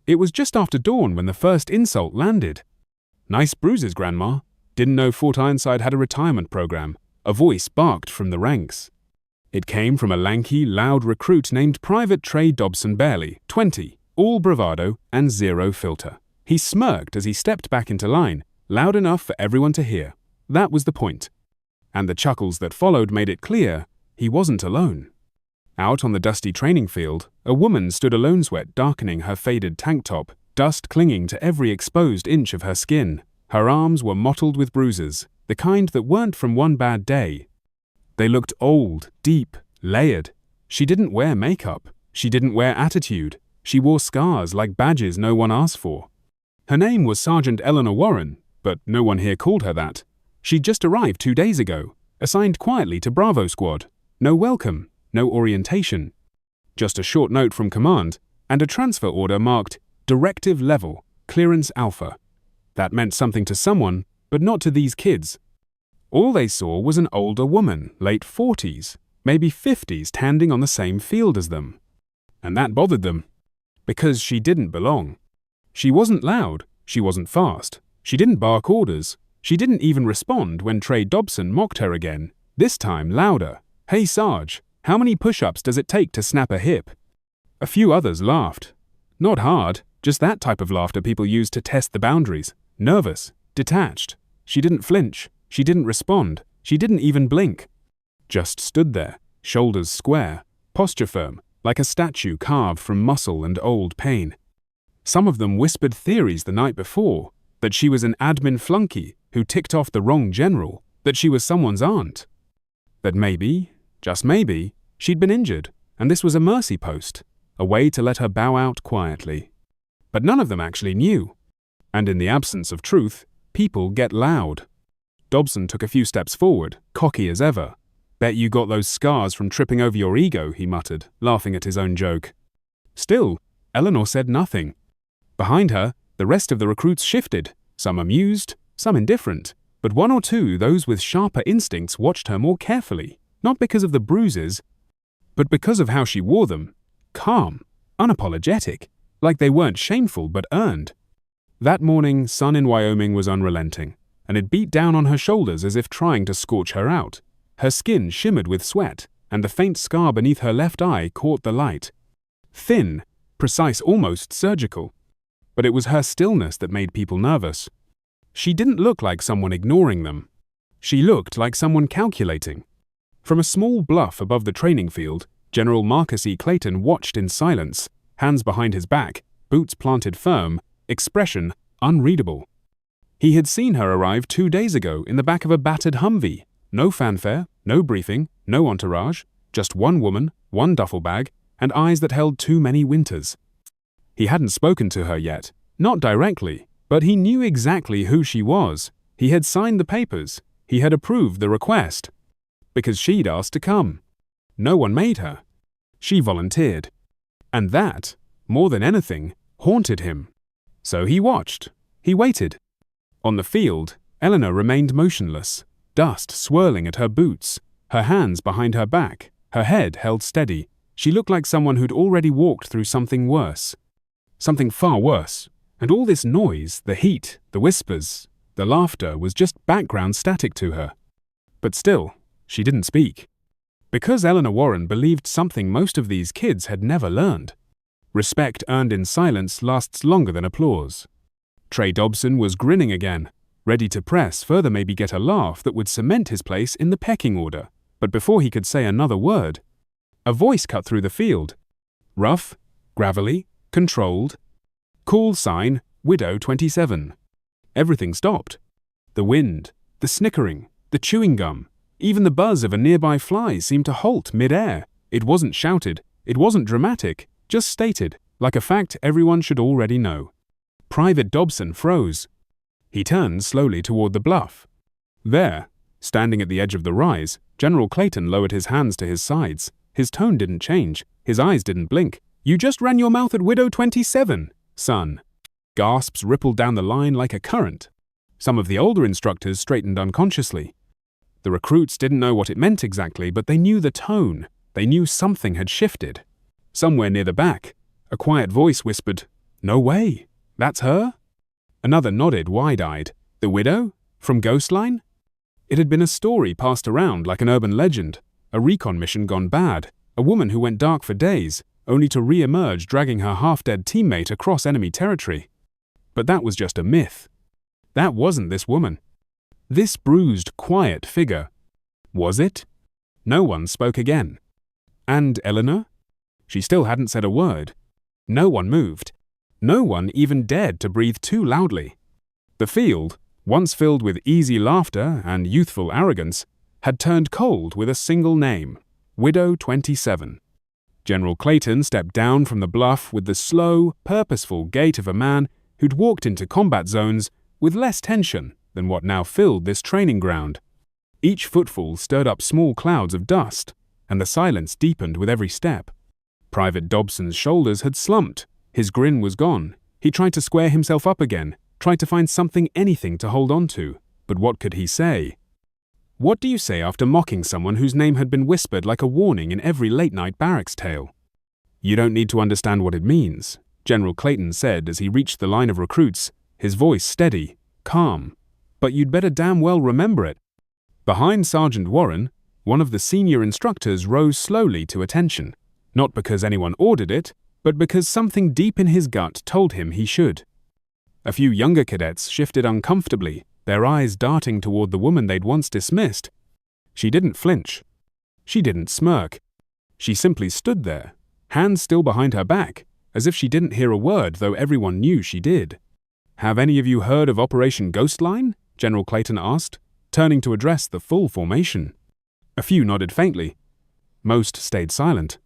It was just after dawn when the first insult landed. "Nice bruises, Grandma. Didn't know Fort Ironside had a retirement program," a voice barked from the ranks. It came from a lanky, loud recruit named Private Trey Dobson Bailey, 20, all bravado and zero filter. He smirked as he stepped back into line, loud enough for everyone to hear. That was the point. And the chuckles that followed made it clear he wasn't alone. Out on the dusty training field, a woman stood alone, sweat darkening her faded tank top, dust clinging to every exposed inch of her skin. Her arms were mottled with bruises, the kind that weren't from one bad day. They looked old, deep, layered. She didn't wear makeup. She didn't wear attitude. She wore scars like badges no one asked for. Her name was Sergeant Eleanor Warren, but no one here called her that. She'd just arrived 2 days ago, assigned quietly to Bravo Squad. No welcome, no orientation. Just a short note from command, and a transfer order marked Directive Level, Clearance Alpha. That meant something to someone, but not to these kids. All they saw was an older woman, late 40s, maybe 50s, standing on the same field as them. And that bothered them, because she didn't belong. She wasn't loud, she wasn't fast, she didn't bark orders, she didn't even respond when Trey Dobson mocked her again, this time louder. "Hey Sarge, how many push-ups does it take to snap a hip?" A few others laughed. Not hard, just that type of laughter people use to test the boundaries. Nervous, detached. She didn't flinch, she didn't respond, she didn't even blink. Just stood there, shoulders square, posture firm, like a statue carved from muscle and old pain. Some of them whispered theories the night before, that she was an admin flunky who ticked off the wrong general, that she was someone's aunt. That maybe, just maybe, she'd been injured, and this was a mercy post, a way to let her bow out quietly. But none of them actually knew. And in the absence of truth, people get loud. Dobson took a few steps forward, cocky as ever. "Bet you got those scars from tripping over your ego," he muttered, laughing at his own joke. Still, Eleanor said nothing. Behind her, the rest of the recruits shifted, some amused, some indifferent, but one or two, those with sharper instincts, watched her more carefully, not because of the bruises, but because of how she wore them. Calm, unapologetic, like they weren't shameful but earned. That morning, sun in Wyoming was unrelenting, and it beat down on her shoulders as if trying to scorch her out. Her skin shimmered with sweat, and the faint scar beneath her left eye caught the light. Thin, precise, almost surgical. But it was her stillness that made people nervous. She didn't look like someone ignoring them. She looked like someone calculating. From a small bluff above the training field, General Marcus E. Clayton watched in silence, hands behind his back, boots planted firm, expression unreadable. He had seen her arrive 2 days ago in the back of a battered Humvee. No fanfare, no briefing, no entourage, just one woman, one duffel bag, and eyes that held too many winters. He hadn't spoken to her yet, not directly, but he knew exactly who she was. He had signed the papers. He had approved the request. Because she'd asked to come. No one made her. She volunteered. And that, more than anything, haunted him. So he watched. He waited. On the field, Eleanor remained motionless, dust swirling at her boots, her hands behind her back, her head held steady. She looked like someone who'd already walked through something worse. Something far worse. And all this noise, the heat, the whispers, the laughter was just background static to her. But still, she didn't speak. Because Eleanor Warren believed something most of these kids had never learned. Respect earned in silence lasts longer than applause. Trey Dobson was grinning again, ready to press further, maybe get a laugh that would cement his place in the pecking order. But before he could say another word, a voice cut through the field. Rough, gravelly, controlled. Call sign, Widow 27. Everything stopped. The wind, the snickering, the chewing gum, even the buzz of a nearby fly seemed to halt mid-air. It wasn't shouted, it wasn't dramatic, just stated, like a fact everyone should already know. Private Dobson froze. He turned slowly toward the bluff. There, standing at the edge of the rise, General Clayton lowered his hands to his sides. His tone didn't change, his eyes didn't blink. "You just ran your mouth at Widow 27, son." Gasps rippled down the line like a current. Some of the older instructors straightened unconsciously. The recruits didn't know what it meant exactly, but they knew the tone. They knew something had shifted. Somewhere near the back, a quiet voice whispered, No way. That's her? Another nodded wide-eyed. The widow? From Ghostline? It had been a story passed around like an urban legend, a recon mission gone bad, a woman who went dark for days, only to re-emerge dragging her half-dead teammate across enemy territory. But that was just a myth. That wasn't this woman. This bruised, quiet figure. Was it? No one spoke again. And Eleanor? She still hadn't said a word. No one moved. No one even dared to breathe too loudly. The field, once filled with easy laughter and youthful arrogance, had turned cold with a single name, Widow 27. General Clayton stepped down from the bluff with the slow, purposeful gait of a man who'd walked into combat zones with less tension than what now filled this training ground. Each footfall stirred up small clouds of dust, and the silence deepened with every step. Private Dobson's shoulders had slumped. His grin was gone. He tried to square himself up again, tried to find anything to hold on to. But what could he say? What do you say after mocking someone whose name had been whispered like a warning in every late-night barracks tale? You don't need to understand what it means, General Clayton said as he reached the line of recruits, his voice steady, calm. But you'd better damn well remember it. Behind Sergeant Warren, one of the senior instructors rose slowly to attention, not because anyone ordered it, but because something deep in his gut told him he should. A few younger cadets shifted uncomfortably, their eyes darting toward the woman they'd once dismissed. She didn't flinch. She didn't smirk. She simply stood there, hands still behind her back, as if she didn't hear a word, though everyone knew she did. Have any of you heard of Operation Ghostline? General Clayton asked, turning to address the full formation. A few nodded faintly. Most stayed silent.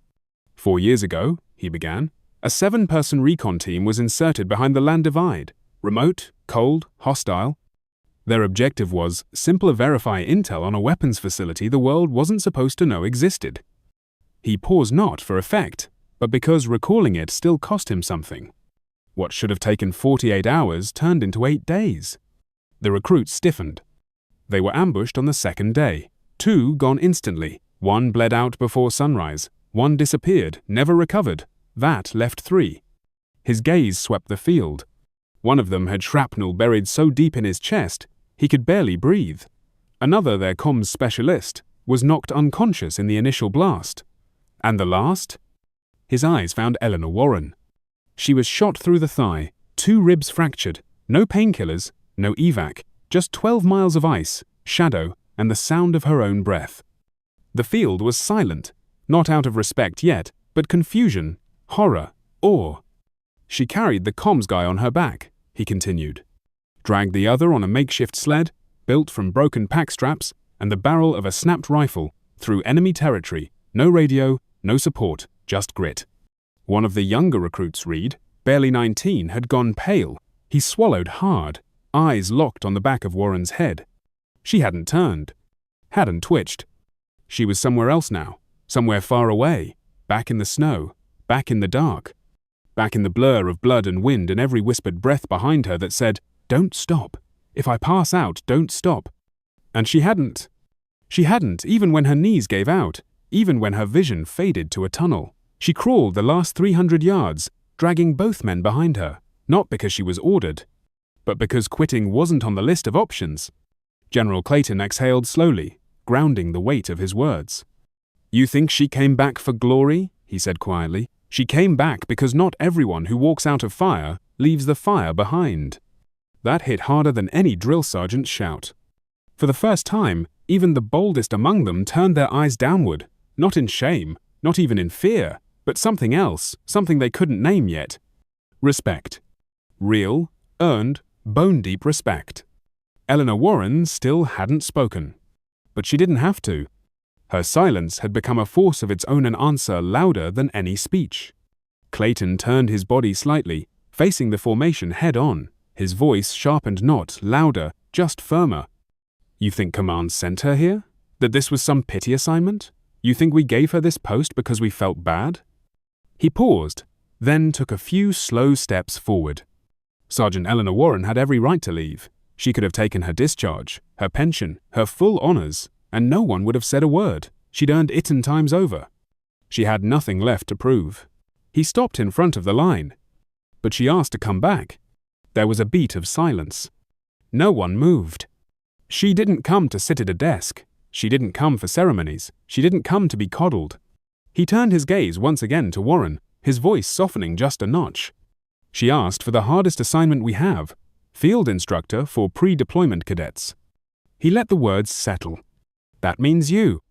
4 years ago, he began, a 7-person recon team was inserted behind the land divide. Remote, cold, hostile. Their objective was simply verify intel on a weapons facility the world wasn't supposed to know existed. He paused not for effect, but because recalling it still cost him something. What should have taken 48 hours turned into 8 days. The recruits stiffened. They were ambushed on the second day. 2 gone instantly. 1 bled out before sunrise. 1 disappeared, never recovered. That left 3. His gaze swept the field. One of them had shrapnel buried so deep in his chest he could barely breathe. Another, their comms specialist, was knocked unconscious in the initial blast. And the last? His eyes found Eleanor Warren. She was shot through the thigh, 2 ribs fractured, no painkillers, no evac, just 12 miles of ice, shadow, and the sound of her own breath. The field was silent, not out of respect yet, but confusion, horror, awe. She carried the comms guy on her back, he continued. Dragged the other on a makeshift sled, built from broken pack straps and the barrel of a snapped rifle, through enemy territory, no radio, no support, just grit. One of the younger recruits, Reed, barely 19, had gone pale. He swallowed hard, eyes locked on the back of Warren's head. She hadn't turned, hadn't twitched. She was somewhere else now, somewhere far away, back in the snow, back in the dark, back in the blur of blood and wind and every whispered breath behind her that said, "Don't stop. If I pass out, don't stop." And she hadn't. She hadn't, even when her knees gave out, even when her vision faded to a tunnel. She crawled the last 300 yards, dragging both men behind her, not because she was ordered, but because quitting wasn't on the list of options. General Clayton exhaled slowly, grounding the weight of his words. "You think she came back for glory?" he said quietly. "She came back because not everyone who walks out of fire leaves the fire behind." That hit harder than any drill sergeant's shout. For the first time, even the boldest among them turned their eyes downward, not in shame, not even in fear, but something else, something they couldn't name yet. Respect. Real, earned, bone-deep respect. Eleanor Warren still hadn't spoken. But she didn't have to. Her silence had become a force of its own, an answer louder than any speech. Clayton turned his body slightly, facing the formation head-on, his voice sharpened not, louder, just firmer. "You think Command sent her here? That this was some pity assignment? You think we gave her this post because we felt bad?" He paused, then took a few slow steps forward. Sergeant Eleanor Warren had every right to leave. She could have taken her discharge, her pension, her full honors, and no one would have said a word. She'd earned it 10 times over. She had nothing left to prove. He stopped in front of the line. but she asked to come back. There was a beat of silence. No one moved. She didn't come to sit at a desk. She didn't come for ceremonies. She didn't come to be coddled. He turned his gaze once again to Warren, his voice softening just a notch. She asked for the hardest assignment we have, field instructor for pre-deployment cadets. He let the words settle. That means you.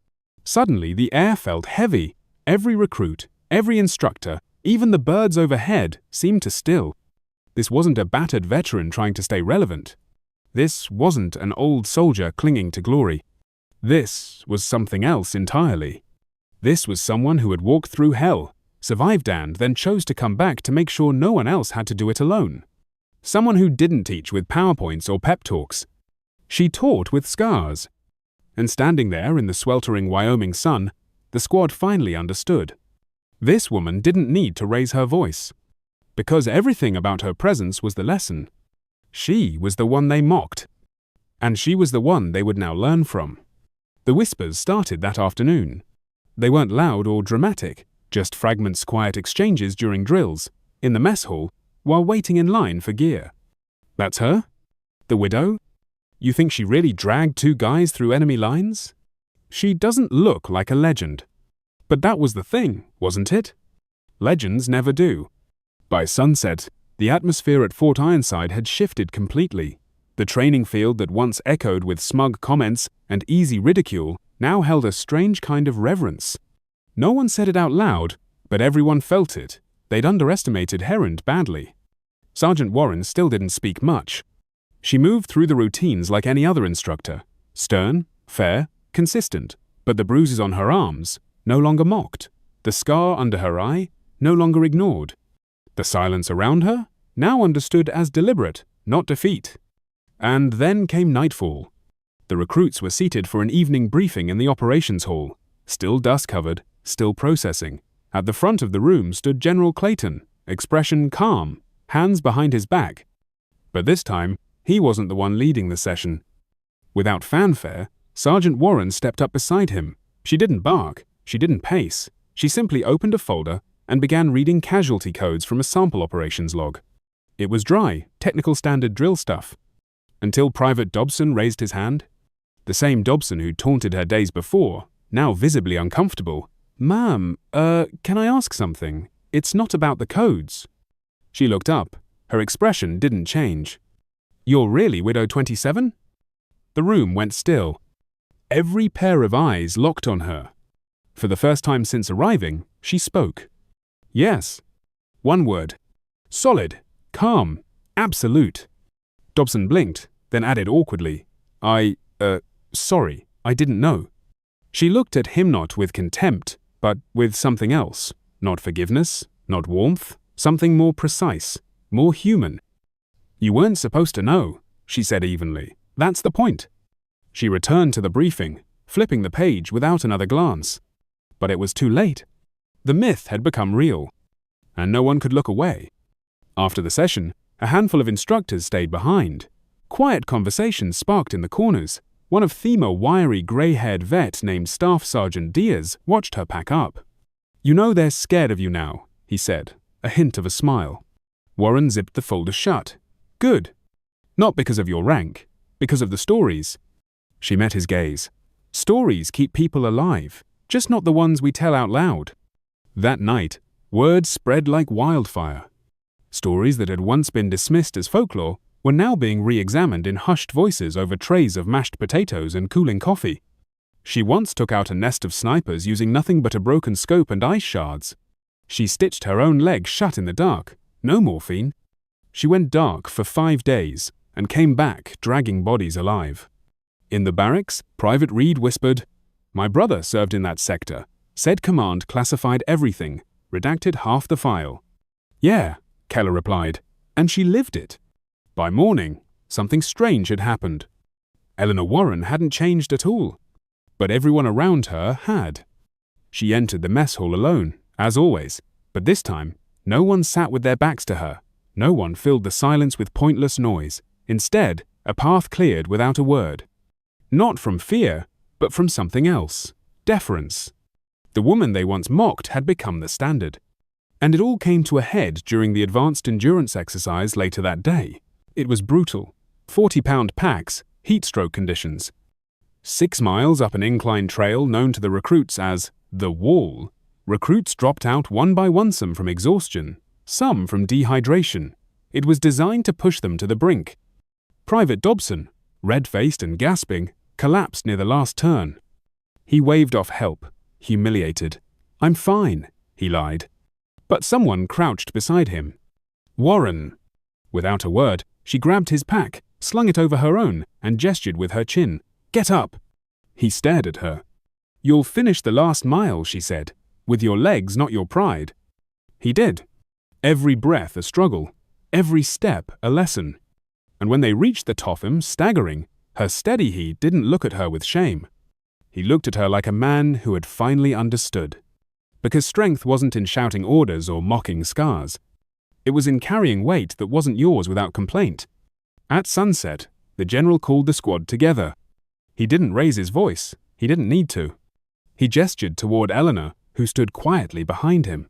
Suddenly the air felt heavy. Every recruit, every instructor, even the birds overhead seemed to still. This wasn't a battered veteran trying to stay relevant. This wasn't an old soldier clinging to glory. This was something else entirely. This was someone who had walked through hell, survived and then chose to come back to make sure no one else had to do it alone. Someone who didn't teach with PowerPoints or pep talks. She taught with scars. And standing there in the sweltering Wyoming sun, the squad finally understood. This woman didn't need to raise her voice. Because everything about her presence was the lesson. She was the one they mocked. And she was the one they would now learn from. The whispers started that afternoon. They weren't loud or dramatic, just fragments quiet exchanges during drills, in the mess hall, while waiting in line for gear. That's her? The widow? You think she really dragged 2 guys through enemy lines? She doesn't look like a legend. But that was the thing, wasn't it? Legends never do. By sunset, the atmosphere at Fort Ironside had shifted completely. The training field that once echoed with smug comments and easy ridicule now held a strange kind of reverence. No one said it out loud, but everyone felt it. They'd underestimated Herond badly. Sergeant Warren still didn't speak much. She moved through the routines like any other instructor, stern, fair, consistent, but the bruises on her arms no longer mocked, the scar under her eye no longer ignored. The silence around her now understood as deliberate, not defeat. And then came nightfall. The recruits were seated for an evening briefing in the operations hall, still dust-covered, still processing. At the front of the room stood General Clayton, expression calm, hands behind his back. But this time, he wasn't the one leading the session. Without fanfare, Sergeant Warren stepped up beside him. She didn't bark, she didn't pace. She simply opened a folder and began reading casualty codes from a sample operations log. It was dry, technical standard drill stuff. Until Private Dobson raised his hand. The same Dobson who taunted her days before, now visibly uncomfortable. "Ma'am, can I ask something? It's not about the codes." She looked up. Her expression didn't change. "You're really Widow 27? The room went still. Every pair of eyes locked on her. For the first time since arriving, she spoke. "Yes." One word. Solid, calm, absolute. Dobson blinked, then added awkwardly, Sorry, I didn't know." She looked at him not with contempt, but with something else. Not forgiveness, not warmth, something more precise, more human. "You weren't supposed to know," she said evenly. "That's the point." She returned to the briefing, flipping the page without another glance. But it was too late. The myth had become real, and no one could look away. After the session, a handful of instructors stayed behind. Quiet conversations sparked in the corners. One of them, a wiry, grey-haired vet named Staff Sergeant Diaz, watched her pack up. "You know they're scared of you now," he said, a hint of a smile. Warren zipped the folder shut. "Good. Not because of your rank, because of the stories." She met his gaze. "Stories keep people alive, just not the ones we tell out loud." That night, word spread like wildfire. Stories that had once been dismissed as folklore were now being re-examined in hushed voices over trays of mashed potatoes and cooling coffee. She once took out a nest of snipers using nothing but a broken scope and ice shards. She stitched her own leg shut in the dark. No morphine. She went dark for 5 days and came back dragging bodies alive. In the barracks, Private Reed whispered, "My brother served in that sector. Said command classified everything, redacted half the file." "Yeah," Keller replied, and she lived it. By morning, something strange had happened. Eleanor Warren hadn't changed at all, but everyone around her had. She entered the mess hall alone, as always, but this time, no one sat with their backs to her. No one filled the silence with pointless noise. Instead, a path cleared without a word. Not from fear, but from something else. Deference. The woman they once mocked had become the standard. And it all came to a head during the advanced endurance exercise later that day. It was brutal. 40-pound packs, heat stroke conditions. 6 miles up an incline trail known to the recruits as the Wall, recruits dropped out one by one, some from exhaustion, some from dehydration. It was designed to push them to the brink. Private Dobson, red-faced and gasping, collapsed near the last turn. He waved off help, humiliated. "I'm fine," he lied. But someone crouched beside him. Warren. Without a word, she grabbed his pack, slung it over her own, and gestured with her chin. "Get up!" He stared at her. "You'll finish the last mile," she said. "With your legs, not your pride." He did. Every breath a struggle, every step a lesson. And when they reached the Topham, staggering, her steady he didn't look at her with shame. He looked at her like a man who had finally understood. Because strength wasn't in shouting orders or mocking scars. It was in carrying weight that wasn't yours without complaint. At sunset, the general called the squad together. He didn't raise his voice. He didn't need to. He gestured toward Eleanor, who stood quietly behind him.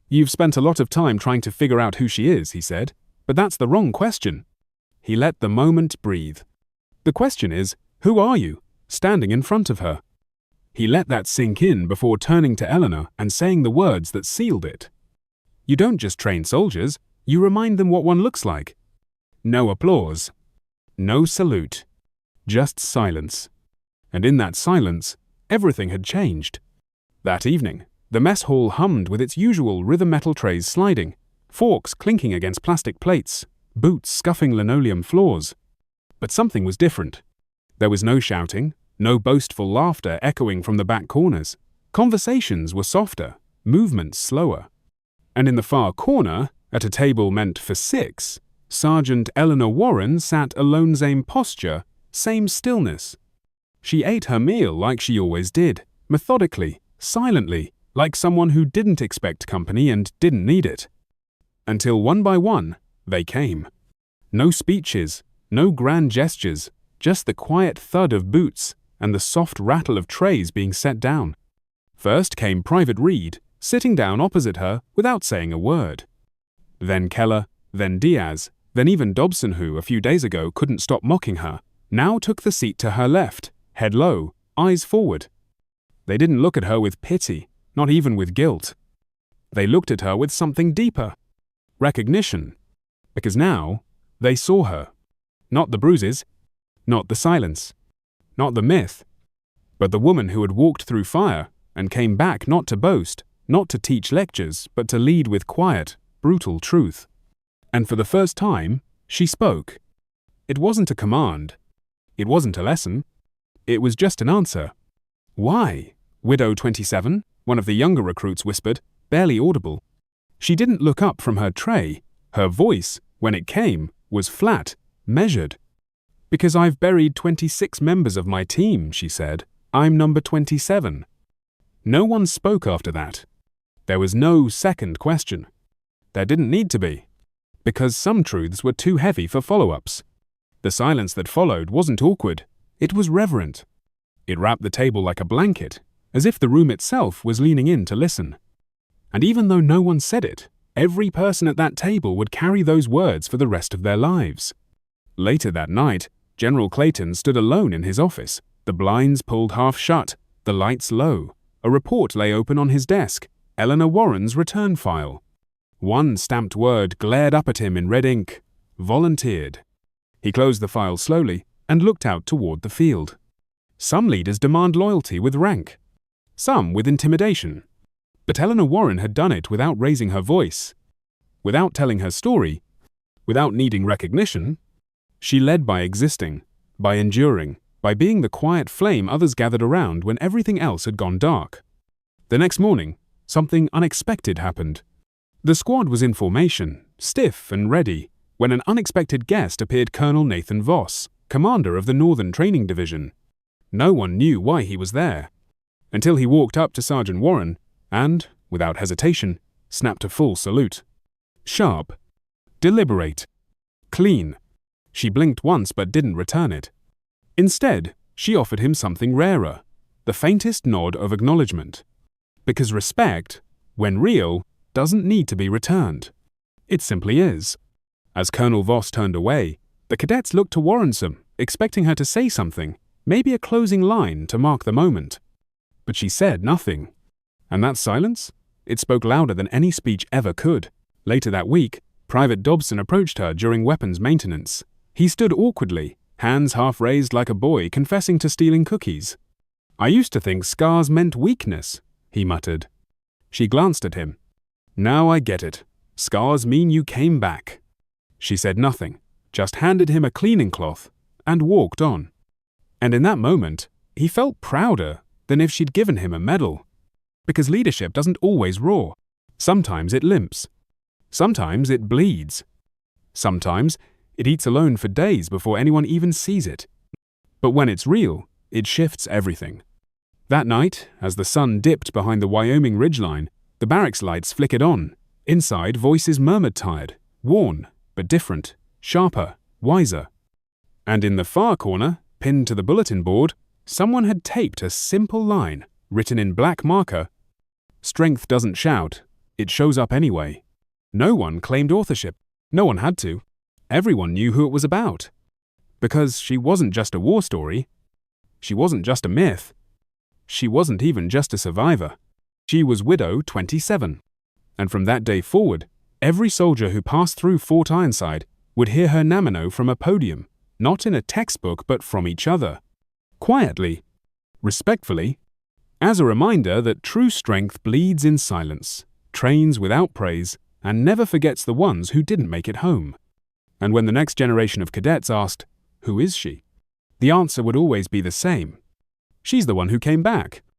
"You've spent a lot of time trying to figure out who she is," he said, "but that's the wrong question." He let the moment breathe. The question is, who are you, standing in front of her? He let that sink in before turning to Eleanor and saying the words that sealed it. You don't just train soldiers, you remind them what one looks like. No applause. No salute. Just silence. And in that silence, everything had changed. That evening, the mess hall hummed with its usual rhythm metal trays sliding, forks clinking against plastic plates, boots scuffing linoleum floors. But something was different. There was no shouting, no boastful laughter echoing from the back corners. Conversations were softer, movements slower. And in the far corner, at a table meant for 6, Sergeant Eleanor Warren sat alone, same posture, same stillness. She ate her meal like she always did, methodically, silently, like someone who didn't expect company and didn't need it. Until one by one, they came. No speeches, no grand gestures, just the quiet thud of boots and the soft rattle of trays being set down. First came Private Reed, sitting down opposite her without saying a word. Then Keller, then Diaz, then even Dobson, who a few days ago couldn't stop mocking her, now took the seat to her left, head low, eyes forward. They didn't look at her with pity, not even with guilt. They looked at her with something deeper. Recognition. Because now, they saw her. Not the bruises, not the silence, not the myth, but the woman who had walked through fire and came back not to boast, not to teach lectures, but to lead with quiet, brutal truth. And for the first time, she spoke. It wasn't a command. It wasn't a lesson. It was just an answer. "Why?" Widow 27, one of the younger recruits whispered, barely audible. She didn't look up from her tray. Her voice, when it came, was flat, measured. "Because I've buried 26 members of my team," she said. "I'm number 27. No one spoke after that. There was no second question. There didn't need to be. Because some truths were too heavy for follow-ups. The silence that followed wasn't awkward. It was reverent. It wrapped the table like a blanket, as if the room itself was leaning in to listen. And even though no one said it, every person at that table would carry those words for the rest of their lives. Later that night, General Clayton stood alone in his office, the blinds pulled half shut, the lights low. A report lay open on his desk, Eleanor Warren's return file. One stamped word glared up at him in red ink. Volunteered. He closed the file slowly and looked out toward the field. Some leaders demand loyalty with rank. Some with intimidation. But Eleanor Warren had done it without raising her voice. Without telling her story. Without needing recognition. She led by existing, by enduring, by being the quiet flame others gathered around when everything else had gone dark. The next morning, something unexpected happened. The squad was in formation, stiff and ready, when an unexpected guest appeared: Colonel Nathan Voss, commander of the Northern Training Division. No one knew why he was there, until he walked up to Sergeant Warren and, without hesitation, snapped a full salute. Sharp, deliberate, clean. She blinked once but didn't return it. Instead, she offered him something rarer, the faintest nod of acknowledgement. Because respect, when real, doesn't need to be returned. It simply is. As Colonel Voss turned away, the cadets looked to Warrensom, expecting her to say something, maybe a closing line to mark the moment. But she said nothing. And that silence? It spoke louder than any speech ever could. Later that week, Private Dobson approached her during weapons maintenance. He stood awkwardly, hands half raised like a boy confessing to stealing cookies. "I used to think scars meant weakness," he muttered. She glanced at him. "Now I get it. Scars mean you came back." She said nothing, just handed him a cleaning cloth, and walked on. And in that moment, he felt prouder than if she'd given him a medal. Because leadership doesn't always roar. Sometimes it limps. Sometimes it bleeds. Sometimes it eats alone for days before anyone even sees it. But when it's real, it shifts everything. That night, as the sun dipped behind the Wyoming ridgeline, the barracks lights flickered on. Inside, voices murmured tired, worn, but different, sharper, wiser. And in the far corner, pinned to the bulletin board, someone had taped a simple line, written in black marker: "Strength doesn't shout, it shows up anyway." No one claimed authorship. No one had to. Everyone knew who it was about. Because she wasn't just a war story. She wasn't just a myth. She wasn't even just a survivor. She was Widow 27. And from that day forward, every soldier who passed through Fort Ironside would hear her namino from a podium, not in a textbook but from each other. Quietly, respectfully, as a reminder that true strength bleeds in silence, trains without praise, and never forgets the ones who didn't make it home. And when the next generation of cadets asked, "Who is she?" the answer would always be the same. She's the one who came back.